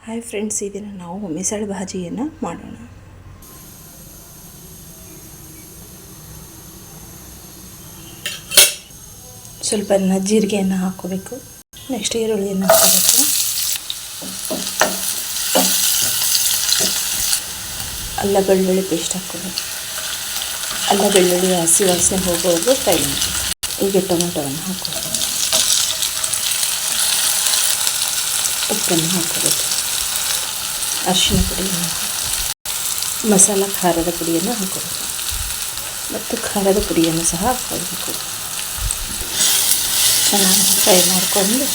Hi friends, ಇದನ್ನು ನಾವು ಮಿಸಳೆ ಭಾಜಿಯನ್ನು ಮಾಡೋಣ. ಸ್ವಲ್ಪ ಜೀರಿಗೆಯನ್ನು ಹಾಕ್ಕೋಬೇಕು. ನೆಕ್ಸ್ಟ್ ಈರುಳ್ಳಿಯನ್ನು ಹಾಕೋಬೇಕು. ಅಲ್ಲ ಬೆಳ್ಳುಳ್ಳಿ ಪೇಸ್ಟ್ ಹಾಕ್ಕೋಬೇಕು. ಅಲ್ಲ ಬೆಳ್ಳುಳ್ಳಿ ಹಸಿ ವಾಸನೆ ಹೋಗೋವರೆಗೂ ಫ್ರೈ ಮಾಡಬೇಕು. ಈಗ ಟೊಮೆಟೊವನ್ನು ಹಾಕ್ಕೋಬೇಕು. ಉಪ್ಪನ್ನು ಹಾಕ್ಕೋಬೇಕು. ಅರಿಶಿನ ಪುಡಿಯನ್ನು ಮಸಾಲ ಖಾರದ ಪುಡಿಯನ್ನು ಹಾಕ್ಕೋಬೇಕು ಮತ್ತು ಖಾರದ ಪುಡಿಯನ್ನು ಸಹ ಹಾಕ್ಕೊಳ್ಬೇಕು. ಚೆನ್ನಾಗಿ ಫ್ರೈ ಮಾಡಿಕೊಂಡು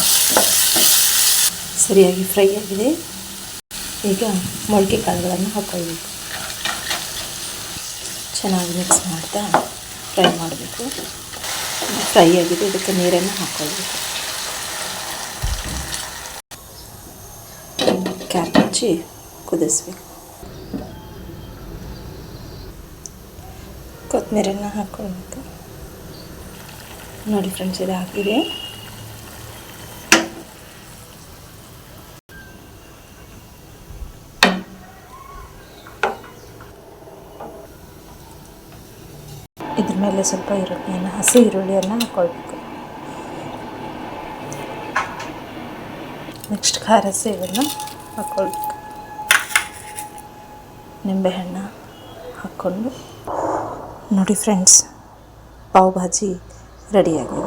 ಸರಿಯಾಗಿ ಫ್ರೈ ಆಗಿದೆ. ಈಗ ಮೊಳಕೆ ಕಾಳುಗಳನ್ನು ಹಾಕ್ಕೊಳ್ಬೇಕು. ಚೆನ್ನಾಗಿ ಮಿಕ್ಸ್ ಮಾಡ್ತಾ ಫ್ರೈ ಮಾಡಬೇಕು. ಫ್ರೈ ಆಗಿದೆ, ಇದಕ್ಕೆ ನೀರನ್ನು ಹಾಕ್ಕೊಳ್ಬೇಕು. ಕ್ಯಾಪ್ ಹಚ್ಚಿ ಕುದಿಸ್ಬೇಕು. ಕೊತ್ತಂಬರಿಯನ್ನು ಹಾಕ್ಕೊಳ್ಬೇಕು. ನೋಡಿ ಫ್ರೆಂಡ್ಸ್, ಇದು ಹಾಕಿದೆ. ಇದ್ರ ಮೇಲೆ ಸ್ವಲ್ಪ ಹಸಿ ಈರುಳ್ಳಿಯನ್ನು ಹಾಕ್ಕೊಳ್ಬೇಕು. ನೆಕ್ಸ್ಟ್ ಖಾರ ಸೇವನ್ನು ಹಾಕ್ಕೊಳ್ಬೇಕು. ನಿಂಬೆಹಣ್ಣು ಹಾಕ್ಕೊಂಡು ನೋಡಿ ಫ್ರೆಂಡ್ಸ್, ಪಾವ್ ಭಾಜಿ ರೆಡಿಯಾಗಿದೆ.